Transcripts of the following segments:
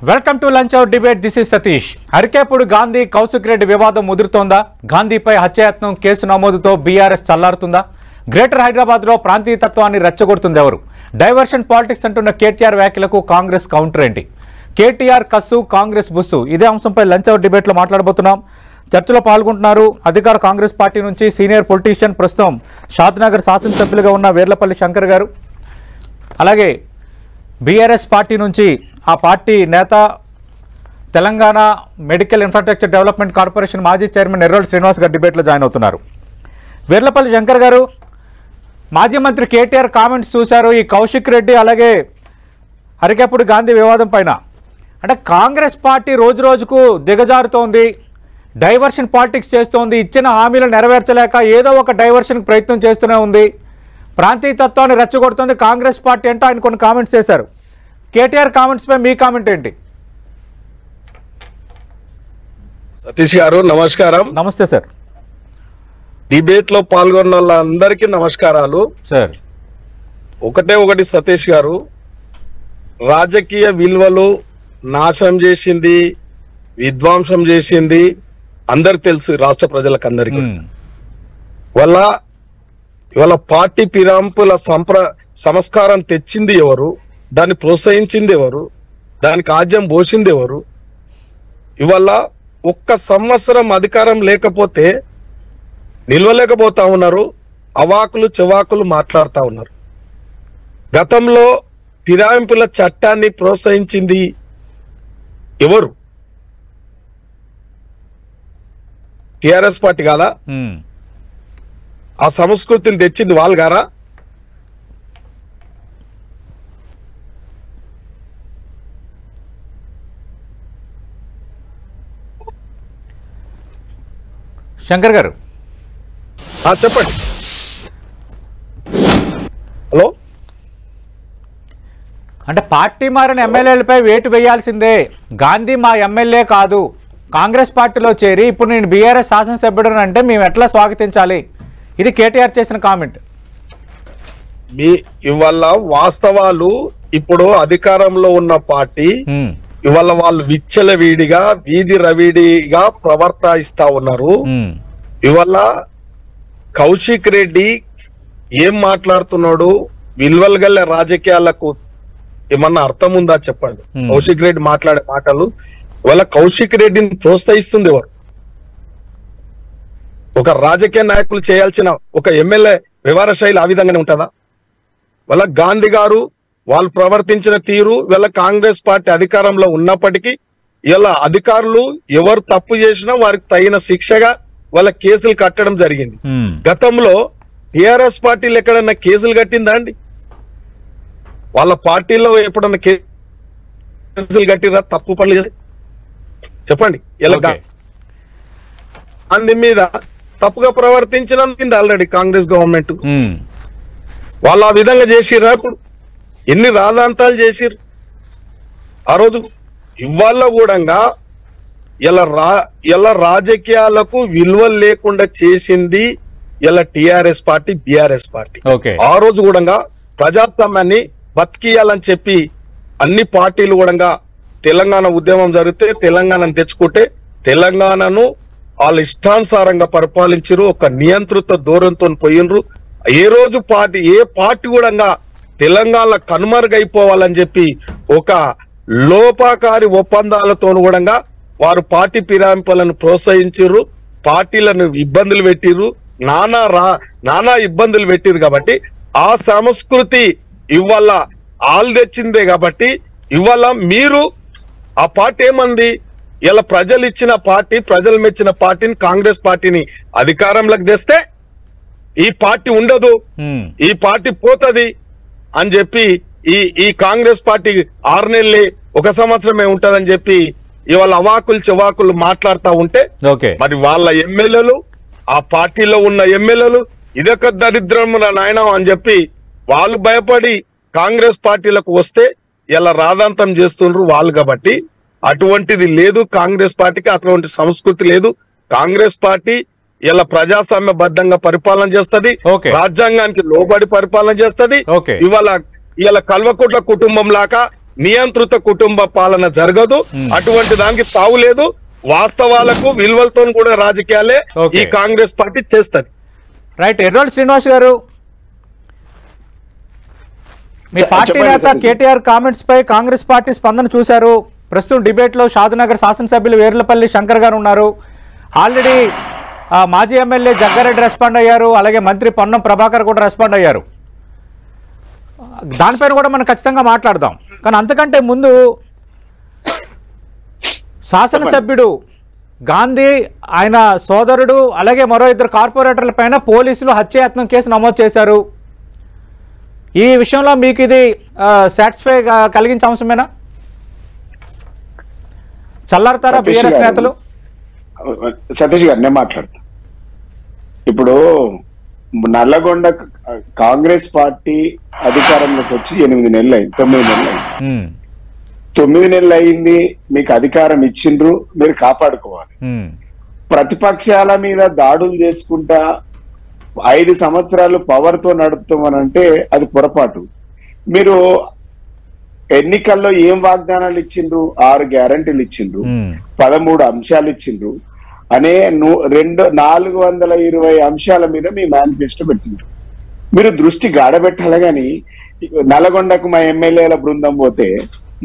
Welcome to lunch hour debate. This is Satish. Arikepudi Gandhi Kaushik Reddy వివాదం ముదురుతోందా? గాంధీపై హత్యాయత్నం కేసు నమోదుతో బీఆర్ఎస్ చల్లారుతుందా? గ్రేటర్ హైదరాబాద్లో ప్రాంతీయ తత్వాన్ని రెచ్చగొడుతుంది ఎవరు? డైవర్షన్ పాలిటిక్స్ అంటున్న కేటీఆర్ వ్యాఖ్యలకు కాంగ్రెస్ కౌంటర్ ఏంటి? కేటీఆర్ కస్సు, కాంగ్రెస్ బుస్సు, ఇదే అంశంపై లంచ్ అవర్ డిబేట్లో మాట్లాడబోతున్నాం. చర్చలో పాల్గొంటున్నారు అధికార కాంగ్రెస్ పార్టీ నుంచి సీనియర్ పొలిటీషియన్, ప్రస్తుతం షాద్నగర్ శాసనసభ్యులుగా ఉన్న వేర్లపల్లి శంకర్ గారు, అలాగే బీఆర్ఎస్ పార్టీ నుంచి ఆ పార్టీ నేత, Telangana medical infrastructure development corporation మాజీ చైర్మన్ ఎర్రోల్ శ్రీనివాస్ గారు డిబేట్లో జాయిన్ అవుతున్నారు. వేర్లపల్లి శంకర్ గారు, మాజీ మంత్రి కేటీఆర్ కామెంట్స్ చూశారు ఈ కౌశిక్ రెడ్డి అలాగే అరికేపుడు గాంధీ వివాదం పైన. అంటే కాంగ్రెస్ పార్టీ రోజు రోజుకు దిగజారుతోంది, డైవర్షన్ పాలిటిక్స్ చేస్తోంది, ఇచ్చిన హామీలు నెరవేర్చలేక ఏదో ఒక డైవర్షన్కి ప్రయత్నం చేస్తూనే ఉంది, ప్రాంతీయ తత్వాన్ని రెచ్చగొడుతోంది కాంగ్రెస్ పార్టీ అంటే ఆయన కొన్ని కామెంట్స్ చేశారు. కేటీఆర్ కామెంట్స్ పై మీ కామెంట్ ఏంటి? సతీష్ గారు నమస్కారం. నమస్తే సార్. డిబేట్ లో పాల్గొన్న వాళ్ళందరికీ నమస్కారాలు సార్. ఒకటి సతీష్ గారు, రాజకీయ విలువలు నాశనం చేసింది, విధ్వంసం చేసింది అందరికి తెలుసు, రాష్ట్ర ప్రజలకు అందరికీ. ఇవాళ పార్టీ పిరాంపుల సంస్కారం తెచ్చింది ఎవరు? దాన్ని ప్రోత్సహించింది ఎవరు? దానికి ఆజ్యం పోసింది ఎవరు? ఇవాళ ఒక్క సంవత్సరం అధికారం లేకపోతే నిల్వలేకపోతా ఉన్నారు, అవాకులు చెవాకులు మాట్లాడుతూ ఉన్నారు. గతంలో ఫిరాయింపుల చట్టాన్ని ప్రోత్సహించింది ఎవరు? టిఆర్ఎస్ పార్టీ కాదా? ఆ సంస్కృతిని తెచ్చింది వాళ్ళు గారా? శంకర్ గారు చెప్పండి. హలో. అంటే పార్టీ మారిన ఎమ్మెల్యేలపై వేటు వేయాల్సిందే, గాంధీ మా ఎమ్మెల్యే కాదు, కాంగ్రెస్ పార్టీలో చేరి ఇప్పుడు నేను బీఆర్ఎస్ శాసనసభ్యుడు అంటే మేము ఎట్లా స్వాగతించాలి? ఇది కేటీఆర్ చేసిన కామెంట్. ఇవాళ వాస్తవాలు, ఇప్పుడు అధికారంలో ఉన్న పార్టీ ఇవాళ వాళ్ళు విచ్చలవిడిగా, వీధి రవిడిగా ప్రవర్తిస్తా ఉన్నారు. ఇవాళ కౌశిక్ రెడ్డి ఏం మాట్లాడుతున్నాడు? విలువలు గల రాజకీయాలకు ఏమన్నా అర్థం ఉందా చెప్పండి. కౌశిక్ రెడ్డి మాట్లాడే మాటలు ఇవాళ కౌశిక్ రెడ్డిని ప్రోత్సహిస్తుంది ఎవరు? ఒక రాజకీయ నాయకులు చేయాల్సిన ఒక ఎమ్మెల్యే వ్యవహార శైలి ఆ విధంగానే ఉంటుందా? వాళ్ళ గాంధీ గారు వాళ్ళు ప్రవర్తించిన తీరు, వీళ్ళ కాంగ్రెస్ పార్టీ అధికారంలో ఉన్నప్పటికీ ఇలా అధికారులు ఎవరు తప్పు చేసినా వారికి తగిన శిక్షగా వాళ్ళ కేసులు కట్టడం జరిగింది. గతంలో టిఆర్ఎస్ పార్టీలు ఎక్కడన్నా కేసులు కట్టిందా అండి? వాళ్ళ పార్టీలో ఎప్పుడన్నా కేసులు కట్టిరా తప్పు పనులు చేసి? చెప్పండి. ఇలా గాంధీ మీద తప్పుగా ప్రవర్తించినందుకు ఆల్రెడీ కాంగ్రెస్ గవర్నమెంట్ వాళ్ళు ఆ విధంగా చేసిర్రా? ఇప్పుడు ఎన్ని రాద్ధాంతాలు చేసిర్రు ఆ రోజు. ఇవాళ కూడా ఇలా రాజకీయాలకు విలువలు లేకుండా చేసింది ఇలా టిఆర్ఎస్ పార్టీ, బిఆర్ఎస్ పార్టీ. ఆ రోజు కూడా ప్రజాస్వామ్యాన్ని బతికియాలని చెప్పి అన్ని పార్టీలు కూడా తెలంగాణ ఉద్యమం జరిగితే తెలంగాణను తెచ్చుకుంటే తెలంగాణను వాళ్ళ ఇష్టానుసారంగా పరిపాలించరు, ఒక నియంత్రిత ధోరణితో పోయినరు. ఏ రోజు ఏ పార్టీ కూడా తెలంగాణ కనుమరుగైపోవాలని చెప్పి ఒక లోపాకారి ఒప్పందాలతో కూడా వారు పార్టీ ఫిరాయింపులను ప్రోత్సహించారు, పార్టీలను ఇబ్బందులు పెట్టిరు, నానా ఇబ్బందులు పెట్టిరు. కాబట్టి ఆ సంస్కృతి ఇవాళ ఆలు తెచ్చిందే. కాబట్టి ఇవాళ మీరు ఆ పార్టీ ఏమంది? ఇలా ప్రజలు ఇచ్చిన పార్టీ, ప్రజలు మెచ్చిన పార్టీని, కాంగ్రెస్ పార్టీని అధికారంలోకి తెస్తే ఈ పార్టీ ఉండదు, ఈ పార్టీ పోతది అని చెప్పి ఈ కాంగ్రెస్ పార్టీ 6 నెలలే, 1 సంవత్సరమే ఉంటదని చెప్పి ఇవాళ అవాకులు చెవాకులు మాట్లాడుతూ ఉంటే మరి వాళ్ళ ఎమ్మెల్యేలు, ఆ పార్టీలో ఉన్న ఎమ్మెల్యేలు ఇదొక దరిద్రం నాయన అని చెప్పి వాళ్ళు భయపడి కాంగ్రెస్ పార్టీలకు వస్తే ఇలా రాద్ధాంతం చేస్తుండ్రు వాళ్ళు. కాబట్టి అటువంటిది లేదు కాంగ్రెస్ పార్టీకి, అటువంటి సంస్కృతి లేదు. కాంగ్రెస్ పార్టీ ఇలా ప్రజాస్వామ్యబద్ధంగా పరిపాలన చేస్తది, రాజ్యాంగానికి లోబడి పరిపాలన చేస్తది. ఇవాళ కల్వకుట్ల కుటుంబం లాగా నియంత్రిత కుటుంబ పాలన జరగదు. అటువంటి దానికి తావులేదు. వాస్తవాలకు విలువలతో కూడా రాజకీయాలే ఈ కాంగ్రెస్ పార్టీ చేస్తుంది. రైట్. ఎర్రోల్ శ్రీనివాస్ గారు, మీ పార్టీ నేత కేటీఆర్ కామెంట్స్ పై కాంగ్రెస్ పార్టీ స్పందన చూశారు. ప్రస్తుతం డిబేట్ లో షాద్నగర్ శాసనసభ్యులు వేర్లపల్లి శంకర్ గారు ఉన్నారు. ఆల్రెడీ మాజీ ఎమ్మెల్యే జగ్గారెడ్డి రెస్పాండ్ అయ్యారు, అలాగే మంత్రి పొన్నం ప్రభాకర్ కూడా రెస్పాండ్ అయ్యారు. దానిపైన కూడా మనం ఖచ్చితంగా మాట్లాడదాం. కానీ అంతకంటే ముందు శాసనసభ్యుడు గాంధీ, ఆయన సోదరుడు, అలాగే మరో 2 కార్పొరేటర్ల పైన పోలీసులు హత్యాయత్నం కేసు నమోదు చేశారు. ఈ విషయంలో మీకు ఇది సాటిస్ఫై కలిగించే అంశమేనా? చల్లారుతారా బీఆర్ఎస్ నేతలు? సతీష్ గారు, నేను మాట్లాడతా. ఇప్పుడు నల్లగొండ కాంగ్రెస్ పార్టీ అధికారంలోకి వచ్చి 8 నెలలు అయింది, 9 నెలలు అయింది. 9 నెలలు అయింది. మీకు అధికారం ఇచ్చిండ్రు, మీరు కాపాడుకోవాలి. ప్రతిపక్షాల మీద దాడులు చేసుకుంటా 5 సంవత్సరాలు పవర్ తో నడుపుతామనంటే అది పొరపాటు. మీరు ఎన్నికల్లో ఏం వాగ్దానాలు ఇచ్చిండ్రు? 6 గ్యారంటీలు ఇచ్చిండ్రు, 13 అంశాలు ఇచ్చిండ్రు అనే 420 అంశాల మీద మీ మేనిఫెస్టో పెట్టిండ్రు. మీరు దృష్టి గాడబెట్టాలి. గాని నల్గొండకు మా ఎమ్మెల్యేల బృందం పోతే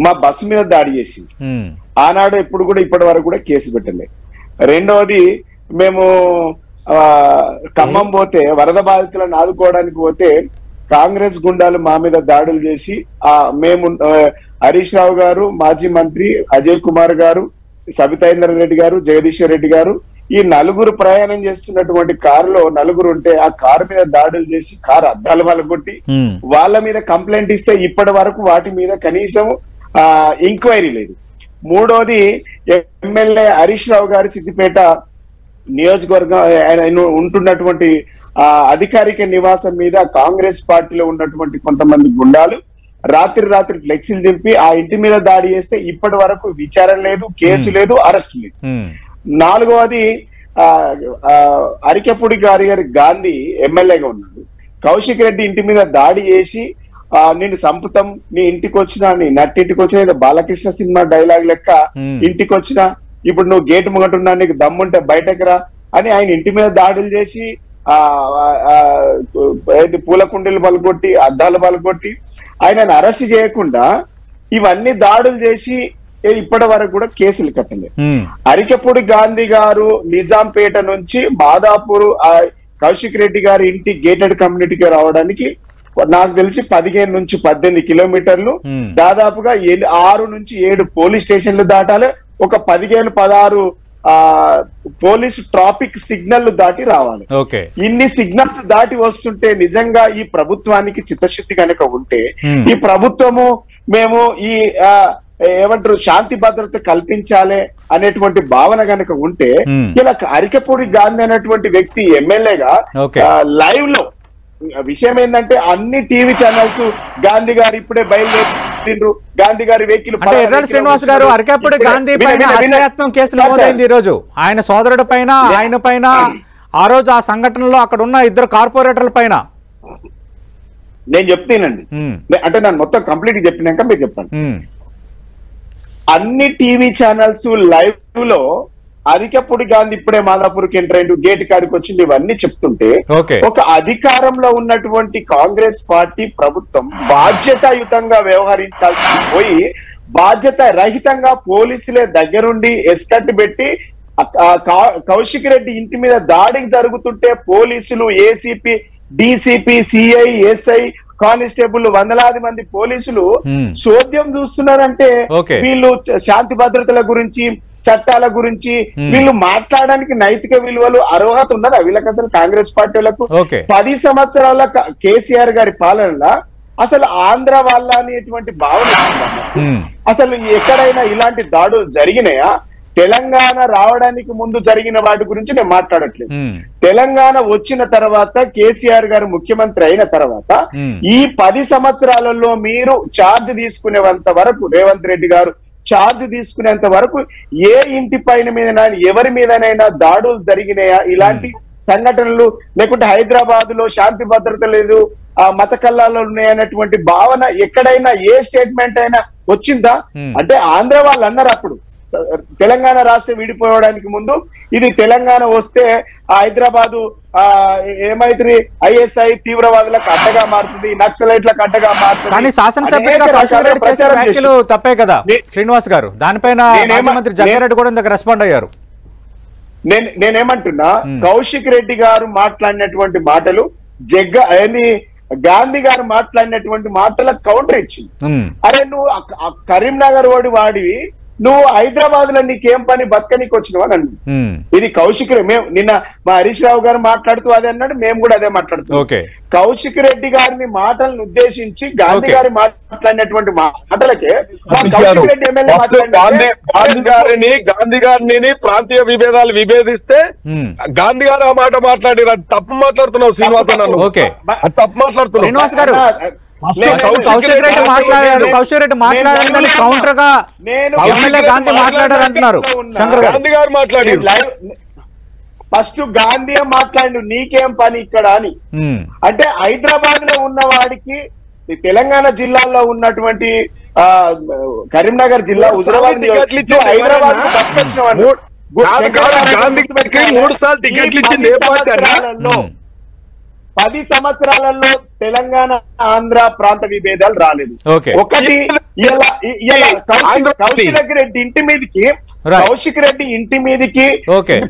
మా బస్సు మీద దాడి చేసింది. ఆనాడు ఎప్పుడు కూడా ఇప్పటి వరకు కూడా కేసు పెట్టలేదు. రెండవది, మేము ఖమ్మం పోతే వరద బాధితులను ఆదుకోవడానికి పోతే కాంగ్రెస్ గుండాలు మా మీద దాడులు చేసి మేము హరీష్ రావు గారు, మాజీ మంత్రి అజయ్ కుమార్ గారు, సబితాయిందర్ రెడ్డి గారు, జగదీశ్వర్ రెడ్డి గారు, ఈ 4 ప్రయాణం చేస్తున్నటువంటి కారులో 4 ఉంటే ఆ కారు మీద దాడులు చేసి కారు అద్దాలు పలగొట్టి వాళ్ళ మీద కంప్లైంట్ ఇస్తే ఇప్పటి వరకు వాటి మీద కనీసం ఎంక్వైరీ లేదు. మూడోది, ఎమ్మెల్యే హరీష్ రావు గారు సిద్దిపేట నియోజకవర్గం ఆయన ఉంటున్నటువంటి అధికారిక నివాసం మీద కాంగ్రెస్ పార్టీలో ఉన్నటువంటి కొంతమంది గుండాలు రాత్రి ఫ్లెక్సీలు దింపి ఆ ఇంటి మీద దాడి చేస్తే ఇప్పటి వరకు విచారణ లేదు, కేసు లేదు, అరెస్ట్ లేదు. నాలుగవది, అరికెపూడి గారి గాంధీ ఎమ్మెల్యేగా ఉన్నాడు. కౌశిక్ రెడ్డి ఇంటి మీద దాడి చేసి నేను సంపుతం, నీ ఇంటికి వచ్చినా, నీ నట్టింటికి వచ్చినా, బాలకృష్ణ సినిమా డైలాగ్ లెక్క ఇంటికి వచ్చినా, ఇప్పుడు నువ్వు గేటు ముంగటున్నా, నీకు దమ్ముంటే బయటకు రా అని ఆయన ఇంటి మీద దాడులు చేసి పూల కుండీలు పలుకొట్టి అద్దాలు పలుకొట్టి ఆయనను అరెస్ట్ చేయకుండా ఇవన్నీ దాడులు చేసి ఇప్పటి వరకు కూడా కేసులు కట్టలేదు. అరికెపూడి గాంధీ గారు నిజాంపేట నుంచి మాదాపూర్ కౌశిక్ రెడ్డి గారి ఇంటి గేటెడ్ కమ్యూనిటీకి రావడానికి నాకు తెలిసి 15 నుంచి 18 కిలోమీటర్లు, దాదాపుగా 6 నుంచి 7 పోలీస్ స్టేషన్లు దాటాలి, ఒక 15-16 పోలీసు ట్రాఫిక్ సిగ్నల్ దాటి రావాలి. ఇన్ని సిగ్నల్స్ దాటి వస్తుంటే నిజంగా ఈ ప్రభుత్వానికి చిత్తశుద్ధి కనుక ఉంటే, ఈ ప్రభుత్వము మేము ఈ ఏమంటారు శాంతి భద్రత కల్పించాలి అనేటువంటి భావన కనుక ఉంటే, ఇలా అరికెపూడి గాంధీ అనేటువంటి వ్యక్తి ఎమ్మెల్యేగా లైవ్ లో విషయం ఏంటంటే అన్ని టీవీ ఛానల్స్ గాంధీ గారు ఇప్పుడే బయలుదేరిండ్రు, గాంధీ గారి వెహికల్. ఎర్రల్ శ్రీనివాస్ గారు, అరికెపూడి గాంధీ పైన హత్యాయత్నం కేసు నమోదైంది ఈ రోజు. ఆయన సోదరుడి పైన, ఆయన పైన, ఆ రోజు ఆ సంఘటనలో అక్కడ ఉన్న 2 కార్పొరేటర్ల పైన. నేను చెప్తానండి, అంటే నేను మొత్తం కంప్లీట్ చెప్పినాక మీరు చెప్పండి. అన్ని టీవీ ఛానల్స్ లైవ్ లో అరికెపూడి గాంధీ ఇప్పుడే మాదాపూర్కి ఎంటర్ అయ్యిండు, గేట్ కాడికి వచ్చింది, ఇవన్నీ చెప్తుంటే ఒక అధికారంలో ఉన్నటువంటి కాంగ్రెస్ పార్టీ ప్రభుత్వం బాధ్యతాయుతంగా వ్యవహరించాల్సి పోయి బాధ్యత రహితంగా పోలీసులే దగ్గరుండి ఎస్కట్ పెట్టి కౌశిక్ రెడ్డి ఇంటి మీద దాడికి జరుగుతుంటే పోలీసులు, ACP, DCP, CI, SI, constable, వందలాది మంది పోలీసులు చోద్యం చూస్తున్నారంటే వీళ్ళు శాంతి భద్రతల గురించి, చట్టాల గురించి వీళ్ళు మాట్లాడడానికి నైతిక విలువలు, అర్హత ఉన్నదా వీళ్ళకి? అసలు కాంగ్రెస్ పార్టీలకు 10 సంవత్సరాల కేసీఆర్ గారి పాలనలో అసలు ఆంధ్ర వాళ్ళ అనేటువంటి భావన అసలు ఎక్కడైనా ఇలాంటి దాడులు జరిగినాయా? తెలంగాణ రావడానికి ముందు జరిగిన వాటి గురించి నేను మాట్లాడట్లేదు. తెలంగాణ వచ్చిన తర్వాత కేసీఆర్ గారు ముఖ్యమంత్రి అయిన తర్వాత ఈ 10 సంవత్సరాలలో మీరు ఛార్జ్ తీసుకునేంత వరకు, రేవంత్ రెడ్డి గారు ఛార్జ్ తీసుకునేంత వరకు ఏ ఇంటి పైన మీద ఎవరి మీదనైనా దాడులు జరిగినాయా? ఇలాంటి సంఘటనలు, లేకుంటే హైదరాబాద్ లో శాంతి భద్రత లేదు, మత కల్లాలు ఉన్నాయన్నటువంటి భావన ఎక్కడైనా ఏ స్టేట్మెంట్ అయినా వచ్చిందా? అంటే ఆంధ్ర వాళ్ళు అన్నారు అప్పుడు తెలంగాణ రాష్ట్రం విడిపోవడానికి ముందు, ఇది తెలంగాణ వస్తే హైదరాబాదు ఏమైతుంది, ఐఎస్ఐ తీవ్రవాదులకు అడ్డగా మారుతుంది, నక్సలైట్లకు అడ్డగా మారుతుంది. కానీ శాసనసభ్యులు తప్పే కదా శ్రీనివాస్ గారు, దానిపైన ముఖ్యమంత్రి జగ్గారెడ్డి కూడా ఇందుకు రెస్పాండ్ అయ్యారు. నేనేమంటున్నా, కౌశిక్ రెడ్డి గారు మాట్లాడినటువంటి మాటలు గాంధీ గారు మాట్లాడినటువంటి మాటలకు కౌంటర్ ఇచ్చింది. అరే నువ్వు కరీంనగర్ వాడివి, నువ్వు హైదరాబాద్ లో నీకేం పని, బతకనికి వచ్చినవా నన్ను? ఇది కౌశిక్ మేము నిన్న మా హరీష్ రావు గారు మాట్లాడుతూ అదే అన్నాడు, మేము కూడా అదే మాట్లాడుతున్నాం. కౌశిక్ రెడ్డి గారిని మాటలను ఉద్దేశించి గాంధీ గారి మాట్లాడినటువంటి మాటలకే కౌశిక్ రెడ్డి ఎమ్మెల్యే గాంధీ గారిని ప్రాంతీయ విభేదాలు విభేదిస్తే గాంధీ గారు ఆ మాట మాట్లాడి తప్పు మాట్లాడుతున్నావు శ్రీనివాస్ అన్న, తప్పు మాట్లాడుతున్నావు శ్రీనివాస్ గారు. కౌశిక్ రెడ్డి మాట్లాడారు, కౌశిక్ రెడ్డి మాట్లాడారు కౌంటర్ గా ఎమ్మెల్యే గాంధీ మాట్లాడారు అంటున్నారు. గాంధీ గారు మాట్లాడారు, ఫస్ట్ గాంధీ మాట్లాడు నీకేం పని ఇక్కడ అని. అంటే హైదరాబాద్ లో ఉన్న వాడికి తెలంగాణ జిల్లాలో ఉన్నటువంటి కరీంనగర్ జిల్లా, హుజరాబాద్, హైదరాబాద్ 10 సంవత్సరాలలో తెలంగాణ ఆంధ్ర ప్రాంత విభేదాలు రాలేదు. ఒకటి కౌశిక్ రెడ్డి ఇంటి మీదకి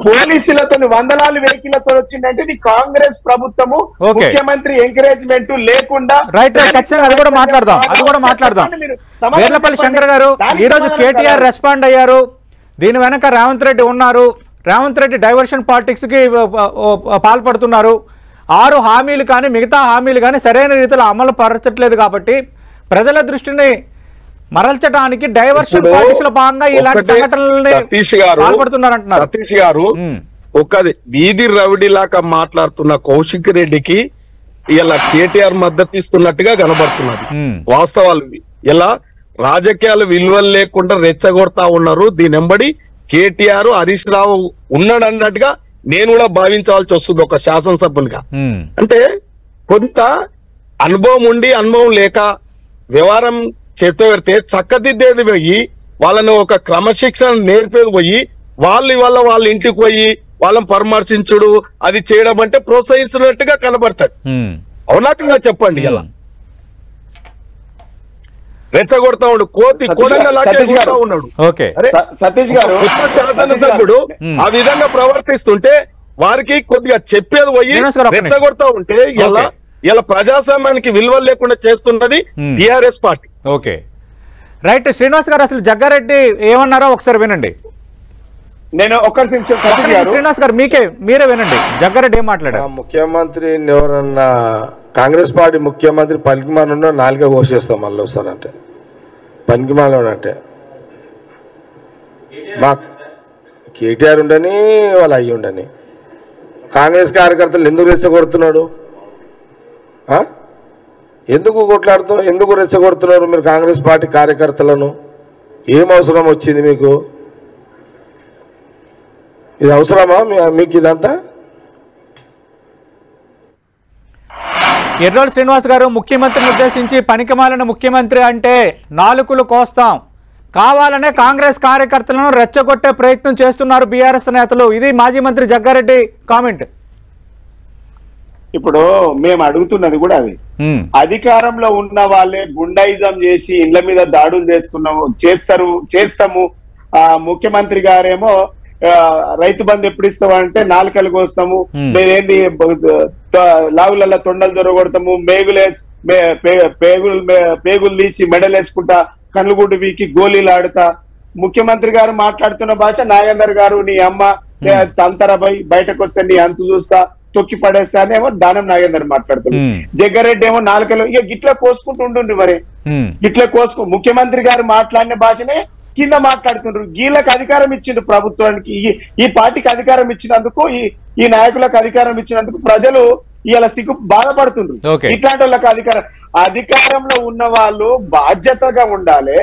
పోలీసులతో వందలాది వెహికల్లతో వచ్చిందంటే ఇది కాంగ్రెస్ ప్రభుత్వము, ముఖ్యమంత్రి ఎంకరేజ్మెంట్ లేకుండా. అది కూడా మాట్లాడదాం. వేర్లపల్లి శంకర్ గారు, ఈ రోజు కేటీఆర్ రెస్పాండ్ అయ్యారు, దీని వెనక రేవంత్ రెడ్డి ఉన్నారు, రేవంత్ రెడ్డి డైవర్షన్ పాలిటిక్స్ కి పాల్పడుతున్నారు, 6 హామీలు కానీ మిగతా హామీలు కానీ సరైన రీతిలో అమలు పరచట్లేదు కాబట్టి ప్రజల దృష్టిని మరల్చడానికి డైవర్షన్ పాలిటిక్స్ లో భాగంగా ఇలాంటి సంఘటనల్ని పాల్పడుతున్నారంటున్నారు. సతీష్ గారు ఒకది వీధి రౌడీలాగా మాట్లాడుతున్న కౌశిక్ రెడ్డికి ఇలా కేటీఆర్ మద్దతు ఇస్తున్నట్టుగా కనబడుతున్నది. వాస్తవాలు ఇలా రాజకీయాలు విలువలు లేకుండా రెచ్చగొడతా ఉన్నారు. దీని వెంబడి కేటీఆర్ హరీష్ రావు ఉన్నాడు అన్నట్టుగా నేను కూడా భావించాల్సి వస్తుంది ఒక శాసనసభ్యునిగా. అంటే కొంత అనుభవం ఉండి అనుభవం లేక వ్యవహారం చేత పెడితే చక్కదిద్దేది పోయి వాళ్ళని ఒక క్రమశిక్షణ నేర్పేది పోయి వాళ్ళ ఇంటికి పోయి వాళ్ళని పరామర్శించుడు అది చేయడం అంటే ప్రోత్సహించినట్టుగా కనబడుతుంది. అవునా చెప్పండి, ఇలా రెచ్చగొడతా ఉండు కోతి కొడంగా ఉన్నాడు. సతీష్ గారు శాసనసభ్యుడు ఆ విధంగా ప్రవర్తిస్తుంటే వారికి కొద్దిగా చెప్పేది పోయి రెచ్చగొడతా ఉంటే ఇలా ప్రజాస్వామ్యానికి విలువలు లేకుండా చేస్తున్నది TRS party. Okay right. Srinivas గారు, అసలు జగ్గారెడ్డి ఏమన్నారో ఒకసారి వినండి. నేను శ్రీనివాస్ గారు మీరే వినండి, జగ్గారెడ్డి ఏం మాట్లాడారు. ముఖ్యమంత్రి ఎవరన్నా కాంగ్రెస్ పార్టీ ముఖ్యమంత్రి పనికిమాలను 4గా కోసేస్తాం మళ్ళీ వస్తారంటే పనికిమాలను అంటే మా కేటీఆర్ ఉండని వాళ్ళు అయ్యి ఉండని కాంగ్రెస్ కార్యకర్తలు ఎందుకు రెచ్చగొడుతున్నాడు, ఎందుకు కొట్లాడుతున్నారు, ఎందుకు రెచ్చగొడుతున్నారు మీరు కాంగ్రెస్ పార్టీ కార్యకర్తలను? ఏం అవసరం వచ్చింది మీకు? ఇది అవసరమా మీకు ఇదంతా? ఎర్రోలు శ్రీనివాస్ గారు, ముఖ్యమంత్రిని ఉద్దేశించి పనికిమాలిన ముఖ్యమంత్రి అంటే నాలుకలు కోస్తాం, కావాలనే కాంగ్రెస్ కార్యకర్తలను రెచ్చగొట్టే ప్రయత్నం చేస్తున్నారు బీఆర్ఎస్ నేతలు. ఇది మాజీ మంత్రి జగ్గారెడ్డి కామెంట్. ఇప్పుడు మేము అడుగుతున్నది కూడా అది, అధికారంలో ఉన్న వాళ్ళే గుండాయిజం చేసి ఇండ్ల మీద దాడులు చేస్తాము. ముఖ్యమంత్రి గారేమో రైతు బంధు ఎప్పుడు ఇస్తామంటే 4 కలు కోస్తాము, మేమేంది లావులలో తొండలు దొరగొడతాము, పేగులు తీసి మెడలు వేసుకుంటా, కళ్ళుగుడ్డు వీకి గోళీలు ఆడుతా. ముఖ్యమంత్రి గారు మాట్లాడుతున్న భాష నాగేందర్ గారు నీ అమ్మ తంతరబై బయటకు వస్తే నీ అంతు చూస్తా తొక్కి పడేస్తానేమో దానం నాగేందర్ మాట్లాడుతుంది. జగ్గారెడ్డి ఏమో 4 కలు ఇక గిట్లా కోసుకుంటూ ఉండుండ్రి, మరి గిట్లా ముఖ్యమంత్రి గారు మాట్లాడిన భాషనే కింద మాట్లాడుతుండ్రు. వీళ్ళకి అధికారం ఇచ్చిండ్రు ప్రభుత్వానికి, ఈ పార్టీకి అధికారం ఇచ్చినందుకు, ఈ నాయకులకు అధికారం ఇచ్చినందుకు ప్రజలు ఇలా బాధపడుతుండ్రు. ఇట్లాంటి వాళ్ళకి అధికారంలో ఉన్న వాళ్ళు బాధ్యతగా ఉండాలి.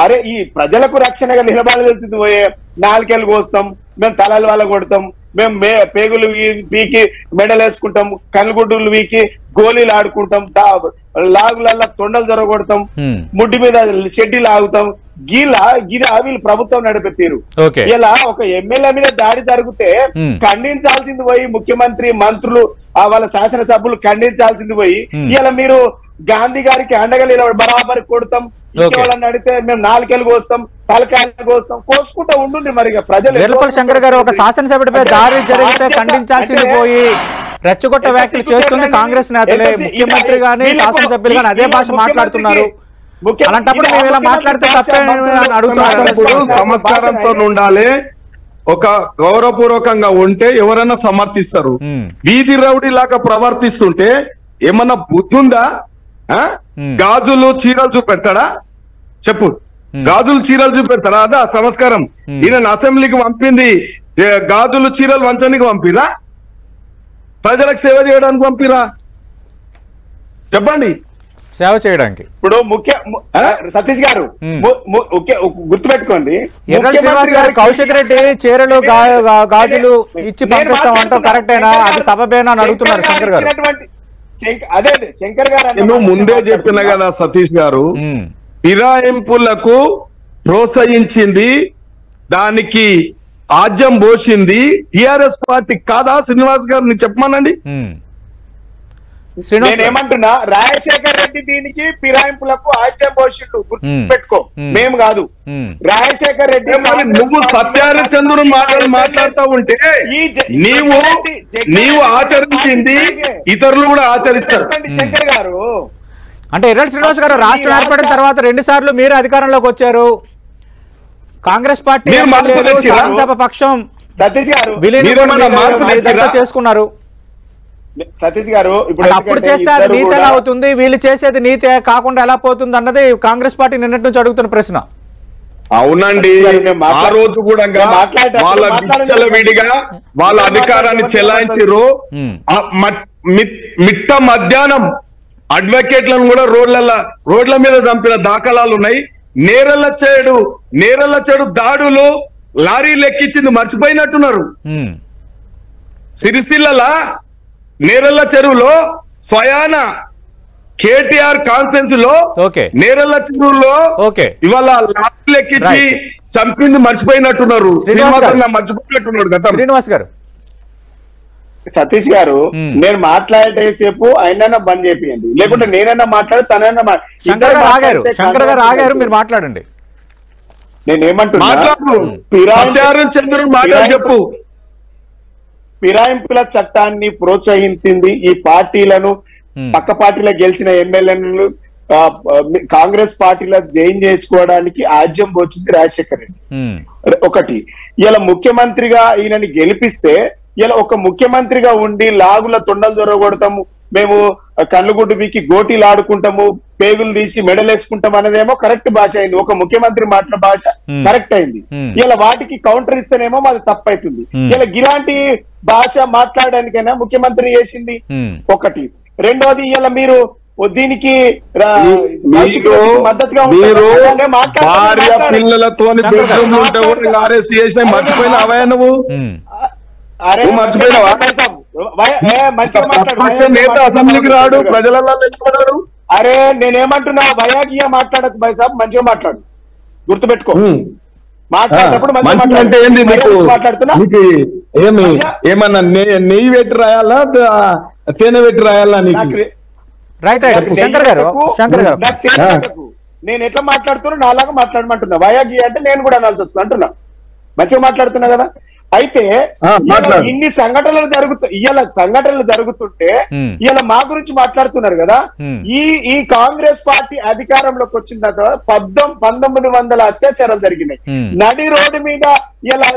అరే ఈ ప్రజలకు రక్షణగా నిలబడగలుగుతుంది, పోయే 4 ఏళ్ళు కోస్తాం, మేము తలాల వాళ్ళ కొడతాం, మేము పేగులు వీకి మెడలు వేసుకుంటాం, కనుగుడ్డులు వీకి గోళీలు ఆడుకుంటాం, లాగులల్లా తొండలు జరగొడతాం, ముడ్డి మీద చెడ్డీలు ఆగుతాం. వీళ్ళు ప్రభుత్వం నడిపే తీరు. ఇలా ఒక ఎమ్మెల్యే మీద దాడి జరిగితే ఖండించాల్సింది పోయి ముఖ్యమంత్రి, మంత్రులు, వాళ్ళ శాసనసభ్యులు ఖండించాల్సింది పోయి ఇలా మీరు గాంధీ గారికి అండగా నిలబడి బరాబరి కొడతాం, ఇంకెవరన్నా అడిగితే మేము నాలుకేళ్ళు కోస్తాం, తలకాయలు కోస్తాం, కోసుకుంటా ఉండుండి. మరి ప్రజలు వెల్పల్లి శంకర్ గారు ఒక శాసనసభ్యుడిపై దాడి జరిగితే ఖండించాల్సింది పోయి రెచ్చగొట్ట వ్యాఖ్యలు చేస్తుంది కాంగ్రెస్ నేతలే. ముఖ్యమంత్రి గాని శాసనసభ్యులు గాని అదే భాష మాట్లాడుతున్నారు. అలాంటప్పుడు మేము ఇలా మాట్లాడితే తప్పే అడుగుతున్నారు. సంస్కారంతో ఉండాలి, ఒక గౌరవపూర్వకంగా ఉంటే ఎవరైనా సమర్థిస్తారు. వీధి రౌడీ లాగా ప్రవర్తిస్తుంటే ఏమన్నా బుద్ధుందా? గాజులు చీరలు చూపెడతాడా? చెప్పు, గాజులు చీరలు చూపెడతాడా? అదా సంస్కారం? ఈయన అసెంబ్లీకి పంపింది గాజులు చీరలు వంచడానికి పంపిరా? ప్రజలకు సేవ చేయడానికి పంపిరా? చెప్పండి. సేవ చేయడానికి ఇప్పుడు సతీష్ గారు గుర్తుపెట్టుకోండి, శ్రీనివాస్ గారు కౌశిక్ రెడ్డి చీరలు గాజులు ఇచ్చి పంపిస్తాం అంటాం, కరెక్టేనా? అది సబబేనా అని అడుగుతున్నారు శంకర్ గారు. అదే శంకర్ గారు నేను ముందే చెప్పిన కదా సతీష్ గారు, ఫిరాయింపులకు ప్రోత్సహించింది, దానికి ఆజ్యం పోసింది టిఆర్ఎస్ పార్టీ కాదా? శ్రీనివాస్ గారు నేను చెప్పమానండి. నేనేమంటున్నా, రాజశేఖర్ రెడ్డి దీనికి ఫిరాయింపులకు ఆజ్యం పోషిండు, గుర్తుపెట్టుకో, మేము కాదు. రాజశేఖర్ రెడ్డి నువ్వు సత్యహరిచంద్రుడు మాట్లాడుతూ ఉంటే నీవు ఆచరించింది ఇతరులు కూడా ఆచరిస్తారు. శంకర్ గారు అంటే ఎర్రటి శ్రీనివాస్ గారు రాష్ట్రం ఏర్పడిన తర్వాత 2 సార్లు మీరు అధికారంలోకి వచ్చారు. కాంగ్రెస్ పార్టీ శాసనసభ పక్షం సతీష్ గారు చేసుకున్నారు. సతీష్ గారు అప్పుడు చేస్తే అది నీతి ఎలా అవుతుంది, వీళ్ళు చేసేది నీతి కాకుండా ఎలా పోతుంది అన్నది కాంగ్రెస్ పార్టీ నిన్నటి నుంచి అడుగుతున్న ప్రశ్న. అవునండి, ఆ రోజు కూడా వాళ్ళ విచ్చల విడిగా వాళ్ళ అధికారాన్ని చెలాయించారు. మిట్ట మధ్యాహ్నం అడ్వకేట్లను కూడా రోడ్ల మీద చంపిన దాఖలాలు ఉన్నాయి. నేరల్ల చెడు దాడులు లారీలు ఎక్కించింది మర్చిపోయినట్టున్నారు. సిరిసిల్ల నేరల్ల చెరువులో స్వయాన కేటీఆర్ కాన్ఫరెన్స్ లో నేరల్ల చెరువులో ఇవాళ లారీలు ఎక్కించి చంపింది మర్చిపోయినట్టున్నారు. మర్చిపోయినట్టున్నాడు కదా శ్రీనివాస్ గారు. సతీష్ గారు, నేను మాట్లాడేసేపు ఆయనన్నా బంద్ చేపియండి, లేకుంటే నేనన్నా మాట్లాడు, తనైనా శంకర్ గారు ఆగారు, మీరు మాట్లాడండి. నేనేమంటున్నా, చెప్పు. ఫిరాయింపుల చట్టాన్ని ప్రోత్సహించింది ఈ పార్టీలను, పక్క పార్టీలో గెలిచిన ఎమ్మెల్యేలను కాంగ్రెస్ పార్టీలో జాయిన్ చేసుకోవడానికి ఆజ్యం వచ్చింది రాజశేఖర్ రెడ్డి. ఒకటి, ఇలా ముఖ్యమంత్రిగా ఈయనని గెలిపిస్తే ఇలా ఒక ముఖ్యమంత్రిగా ఉండి లాగుల తొండలు దొరగొడతాము, మేము కళ్ళుగుడ్డు వీకి గోటీలు ఆడుకుంటాము, పేగులు తీసి మెడలేసుకుంటాం అనేదేమో కరెక్ట్ భాష అయింది. ఒక ముఖ్యమంత్రి మాటల భాష కరెక్ట్ అయింది. ఇలా వాటికి కౌంటర్ ఇస్తేనేమో అది తప్పైతుంది. ఇలా ఇలాంటి భాష మాట్లాడడానికైనా ముఖ్యమంత్రి చేసింది ఒకటి. రెండోది, ఇలా మీరు దీనికి మద్దతుగా మర్చిపోయిన అవయా నువ్వు మర్చిపోయినావా? అసెంబ్లీకి రాడు, ప్రజలలో తెచ్చుకున్నాడు. అరే నేనేమంటున్నా, భయాగియా మాట్లాడకు బాయ్ సాబ్, మంచిగా మాట్లాడు, గుర్తుపెట్టుకో. అంటే ఏంది మాట్లాడుతున్నా? ఏమన్నా నెయ్యి పెట్టి రాయాలా, తేనె పెట్టి రాయాలా నీకు? నేను ఎట్లా మాట్లాడుతున్నా నాలాగా మాట్లాడమంటున్నా. భయాగియా అంటే నేను కూడా అనాల్సి వస్తుంది అంటున్నా. మంచిగా మాట్లాడుతున్నా కదా. అయితే ఇన్ని సంఘటనలు జరుగుతుంటే ఇలా మా గురించి మాట్లాడుతున్నారు కదా. ఈ కాంగ్రెస్ పార్టీ అధికారంలోకి వచ్చిన తర్వాత 1900 అత్యాచారాలు జరిగినాయి. నడి రోడ్డు మీద ఇలా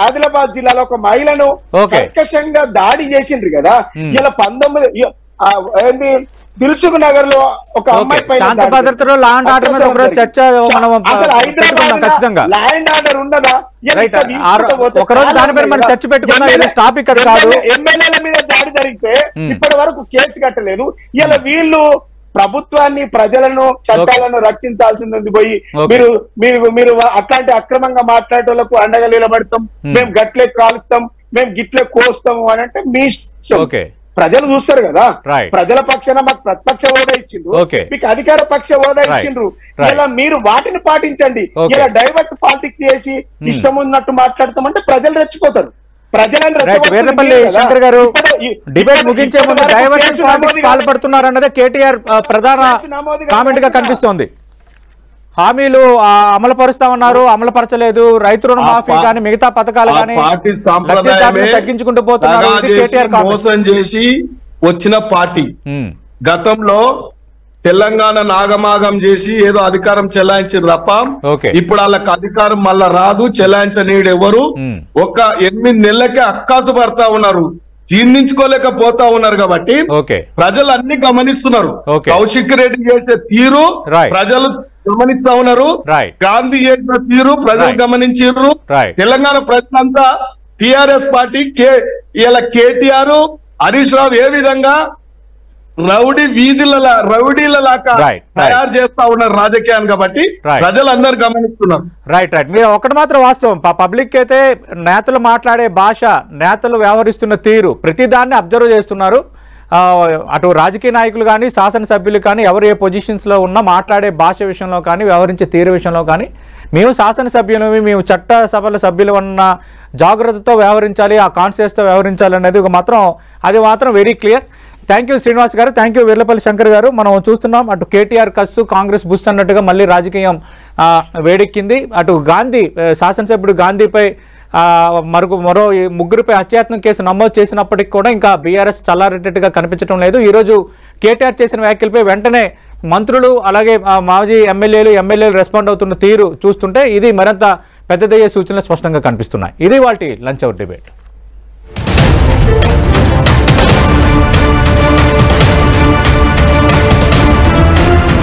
ఆదిలాబాద్ జిల్లాలో ఒక మహిళను కర్కశంగా దాడి చేసిండ్రు కదా. ఇలా 19 దిల్సుఖ్ నగర్ లో ఒక అమ్మాయి పైన ల్యాండ్ ఆర్డర్ ఉన్నదా? ఎమ్మెల్యేల మీద దాడి జరిగితే ఇప్పటి వరకు కేసు కట్టలేదు. ఇలా వీళ్ళు ప్రభుత్వాన్ని, ప్రజలను, చట్టాలను రక్షించాల్సింది పోయి మీరు అట్లాంటి అక్రమంగా మాట్లాడే వాళ్ళకు అండగా నిలబడతాం, మేము గట్లే కాలుస్తాం, మేము గిట్లే కోస్తాము అని అంటే మీ ఇష్టం. ఓకే, ప్రజలు చూస్తారు కదా, Right. ప్రజల పక్షాన మాకు ప్రతిపక్ష హోదా ఇచ్చిండ్రు, Okay. మీకు అధికార పక్ష హోదా ఇచ్చిండ్రు. Right. ఇలా మీరు వాటిని పాటించండి. Okay. ఇలా డైవర్ట్ పాలిటిక్స్ చేసి ఇష్టం ఉన్నట్టు మాట్లాడతామంటే ప్రజలు రెచ్చిపోతారు. ప్రజలను వేర్లపల్లి శంకర్ గారు, డిబేట్ ముగించే ముందు డైవర్షన్ పాలిటిక్స్ పాల్పడుతున్నారన్నదే కేటీఆర్ ప్రధాన కామెంట్ గా కనిపిస్తోంది. హామీలు అమలు పరుస్తామన్నారు, అమలు పరచలేదు. రైతు రుణమాఫీ కానీ మిగతా పథకాలు కానీ తగ్గించుకుంటూ పోతున్నారు. కేటీఆర్ మోసం చేసి వచ్చిన పార్టీ గతంలో తెలంగాణ నాగమాగం చేసి ఏదో అధికారం చెలాయించారు తప్ప ఇప్పుడు వాళ్ళకి అధికారం మళ్ళా రాదు, చెలాయించనీడు ఎవరు. ఒక 8 నెలలకే అక్కాసు పడతా ఉన్నారు, జీర్ణించుకోలేకపోతా ఉన్నారు. కాబట్టి ప్రజలు అన్ని గమనిస్తున్నారు. కౌశిక్ రెడ్డి చేసే తీరు ప్రజలు గమనిస్తా ఉన్నారు, గాంధీ చేసిన తీరు ప్రజలు గమనించారు. తెలంగాణ ప్రజలంతా టిఆర్ఎస్ పార్టీ ఇలా కేటీఆర్ హరీష్ రావు ఏ విధంగా రౌడీలలాగా తయారు చేస్తా ఉన్నారు రాజకీయాన్ని. కాబట్టి ప్రజలందరూ గమనిస్తున్నారు. రైట్. మీరు ఒకటి మాత్రం వాస్తవం, పబ్లిక్ అయితే నేతలు మాట్లాడే భాష, నేతలు వ్యవహరిస్తున్న తీరు ప్రతిదాన్ని అబ్జర్వ్ చేస్తున్నారు. అటు రాజకీయ నాయకులు కానీ శాసనసభ్యులు కానీ ఎవరు ఏ పొజిషన్స్ లో ఉన్నా మాట్లాడే భాష విషయంలో కానీ వ్యవహరించే తీరు విషయంలో కానీ మేము శాసనసభ్యులు, మేము చట్ట సభల సభ్యులు ఉన్న జాగ్రత్తతో వ్యవహరించాలి, ఆ కాన్షియస్తో వ్యవహరించాలి అనేది అది మాత్రం very clear. Thank you Srinivas గారు, థ్యాంక్ యూ వీర్లపల్లి శంకర్ గారు. మనం చూస్తున్నాం అటు కేటీఆర్ కస్సు, కాంగ్రెస్ బుస్ అన్నట్టుగా మళ్ళీ రాజకీయం వేడెక్కింది. అటు గాంధీ శాసనసభ్యుడు గాంధీపై మరో 3 హత్యాయత్నం కేసు నమోదు చేసినప్పటికీ కూడా ఇంకా బీఆర్ఎస్ చల్లారేటట్టుగా కనిపించడం లేదు. ఈరోజు కేటీఆర్ చేసిన వ్యాఖ్యలపై వెంటనే మంత్రులు అలాగే మాజీ ఎమ్మెల్యేలు రెస్పాండ్ అవుతున్న తీరు చూస్తుంటే ఇది మరింత పెద్దదయ్యే సూచనలు స్పష్టంగా కనిపిస్తున్నాయి. ఇది వాటి లంచ్ అవర్ డిబేట్.